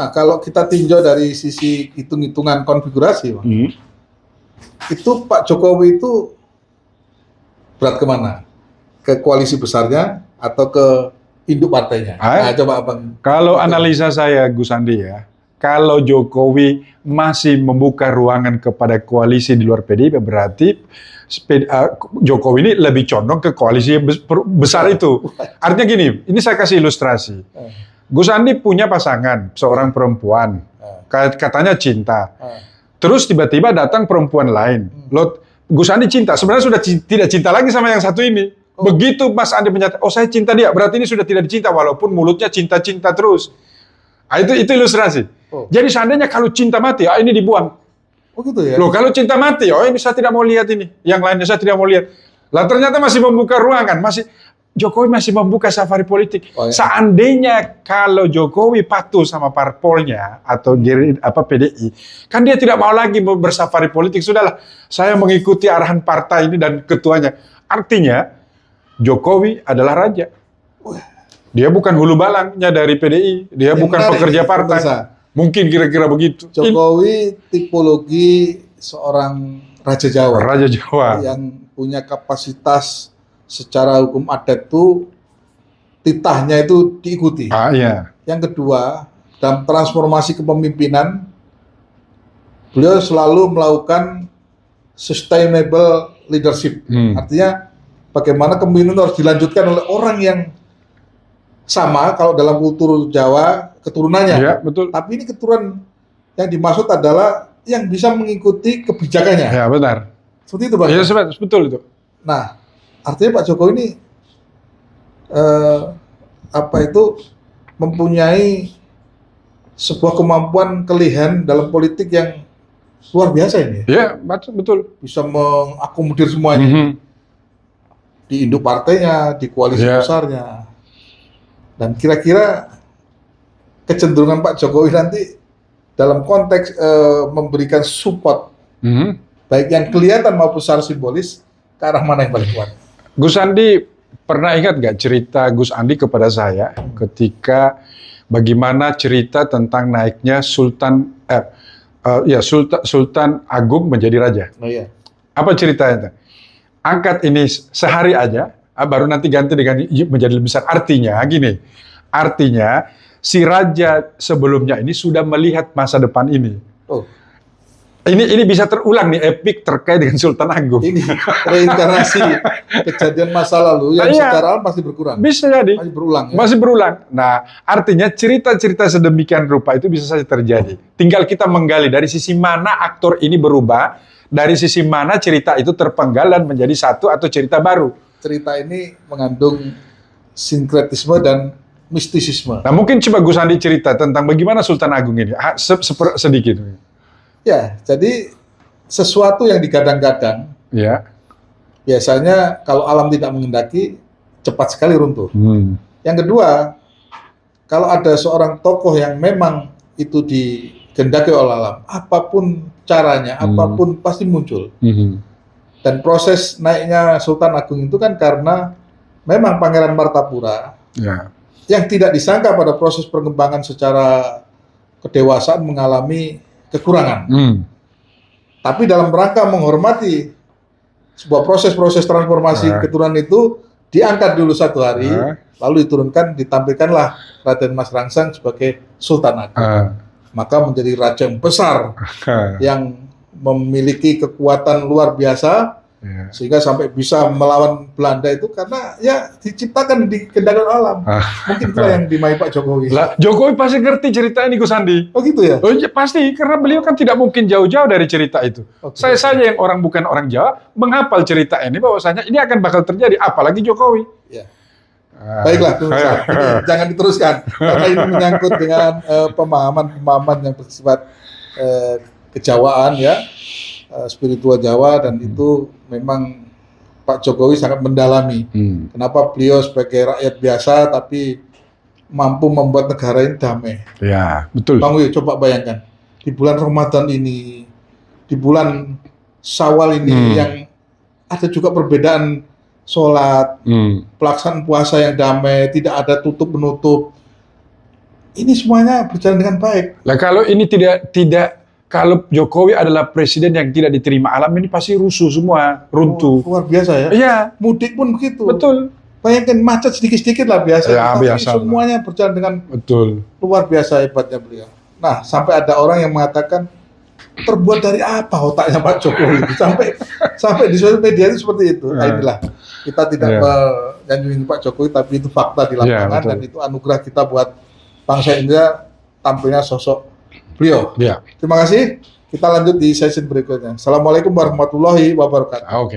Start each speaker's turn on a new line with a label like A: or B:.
A: Nah, kalau kita tinjau dari sisi hitung-hitungan konfigurasi, Bang, itu Pak Jokowi itu berat kemana? Ke koalisi besarnya atau ke induk partainya? Nah, coba Abang.
B: Kalau analisa saya, Gus Andi ya, kalau Jokowi masih membuka ruangan kepada koalisi di luar PDIP, berarti Jokowi ini lebih condong ke koalisi besar itu. Artinya gini, ini saya kasih ilustrasi. Gus Andi punya pasangan, seorang perempuan, katanya cinta. Terus tiba-tiba datang perempuan lain. Loh, Gus Andi cinta, sebenarnya sudah tidak cinta lagi sama yang satu ini. Begitu Mas Andi menyatakan, oh saya cinta dia, berarti ini sudah tidak dicinta, walaupun mulutnya cinta-cinta terus. Nah, itu ilustrasi. Jadi seandainya kalau cinta mati, ini dibuang.
A: Oh gitu ya?
B: Loh, kalau cinta mati, ini saya tidak mau lihat ini. Yang lainnya saya tidak mau lihat. Lah ternyata masih membuka ruangan, Jokowi masih membuka safari politik. Seandainya kalau Jokowi patuh sama parpolnya atau PDI, kan dia tidak mau lagi bersafari politik. Sudahlah, saya mengikuti arahan partai ini dan ketuanya. Artinya Jokowi adalah raja. Dia bukan hulu balangnya dari PDI, dia bukan pekerja partai. Mungkin kira-kira begitu.
A: Jokowi tipologi seorang raja Jawa.
B: Raja Jawa
A: yang punya kapasitas secara hukum adat itu titahnya itu diikuti.
B: Iya.
A: Yang kedua, dalam transformasi kepemimpinan, beliau selalu melakukan sustainable leadership. Artinya bagaimana kepemimpinan harus dilanjutkan oleh orang yang sama kalau dalam kultur Jawa keturunannya.
B: Ya, betul.
A: Tapi ini keturunan yang dimaksud adalah yang bisa mengikuti kebijakannya.
B: Ya, benar.
A: Seperti itu, Pak.
B: Iya, betul itu.
A: Nah, artinya Pak Jokowi ini mempunyai sebuah kemampuan kelihan dalam politik yang luar biasa ini.
B: Iya, betul.
A: Bisa mengakomodir semuanya. Di induk partainya, di koalisi besarnya. Dan kira-kira kecenderungan Pak Jokowi nanti dalam konteks memberikan support, baik yang kelihatan maupun secara simbolis, ke arah mana yang paling kuat?
B: Gus Andi, pernah ingat nggak cerita Gus Andi kepada saya ketika bagaimana cerita tentang naiknya Sultan Agung menjadi raja?
A: Oh iya.
B: Apa ceritanya? Angkat ini sehari aja, baru nanti ganti menjadi lebih besar. Artinya gini, si raja sebelumnya ini sudah melihat masa depan ini. Ini bisa terulang nih, epic terkait dengan Sultan Agung.
A: Ini reinkarnasi kejadian masa lalu yang secara alam pasti berkurang.
B: Bisa jadi.
A: Masih berulang. Ya?
B: Masih berulang. Nah, artinya cerita-cerita sedemikian rupa itu bisa saja terjadi. Tinggal kita menggali dari sisi mana aktor ini berubah, dari sisi mana cerita itu terpenggal dan menjadi satu atau cerita baru. Cerita
A: ini mengandung sinkretisme dan mistisisme.
B: Nah, mungkin coba Gus Andi cerita tentang bagaimana Sultan Agung ini, sedikit.
A: Ya, jadi sesuatu yang digadang-gadang, biasanya kalau alam tidak mengendaki, cepat sekali runtuh. Yang kedua, kalau ada seorang tokoh yang memang itu digendaki oleh alam, apapun caranya, apapun pasti muncul. Dan proses naiknya Sultan Agung itu kan karena memang Pangeran Martapura yang tidak disangka pada proses perkembangan secara kedewasaan mengalami kekurangan. Tapi dalam rangka menghormati sebuah proses-proses transformasi keturunan itu, diangkat dulu satu hari, lalu diturunkan, ditampilkanlah Raden Mas Rangsang sebagai Sultan Agung. Maka menjadi raja yang besar, yang memiliki kekuatan luar biasa, sehingga sampai bisa melawan Belanda itu karena ya diciptakan di kendalian alam. Mungkin itulah yang dimai Pak Jokowi.
B: Lah, Jokowi pasti ngerti cerita ini, Gus Andi.
A: Oh gitu ya?
B: Oh iya, pasti, karena beliau kan tidak mungkin jauh-jauh dari cerita itu. Saya saja yang bukan orang Jawa menghafal cerita ini, bahwasanya ini akan bakal terjadi, apalagi Jokowi.
A: Ya. Baiklah, jangan diteruskan karena ini menyangkut dengan pemahaman yang bersifat kejawaan ya. Spiritual Jawa, dan itu memang Pak Jokowi sangat mendalami. Kenapa beliau sebagai rakyat biasa tapi mampu membuat negara ini damai.
B: Ya, betul.
A: Bang Wi, coba bayangkan di bulan Ramadan ini, di bulan Syawal ini yang ada juga perbedaan sholat, pelaksanaan puasa yang damai, tidak ada tutup menutup. ini semuanya berjalan dengan baik.
B: Lah kalau ini tidak kalau Jokowi adalah presiden yang tidak diterima alam, ini pasti rusuh semua, runtuh.
A: Luar biasa ya.
B: Iya,
A: Mudik pun begitu.
B: betul.
A: Bayangkan macet sedikit-sedikit lah biasa.
B: Ya,
A: Tapi
B: biasa lah.
A: semuanya berjalan dengan
B: Betul.
A: luar biasa hebatnya beliau. Nah, sampai ada orang yang mengatakan terbuat dari apa otaknya Pak Jokowi itu sampai di sosial media itu seperti itu. Nah, inilah kita tidak menyanjung Pak Jokowi, tapi itu fakta di lapangan dan itu anugerah kita buat bangsa Indonesia tampilnya sosok beliau.
B: Ya.
A: Terima kasih. Kita lanjut di sesi berikutnya. Assalamualaikum warahmatullahi wabarakatuh.
B: Oke.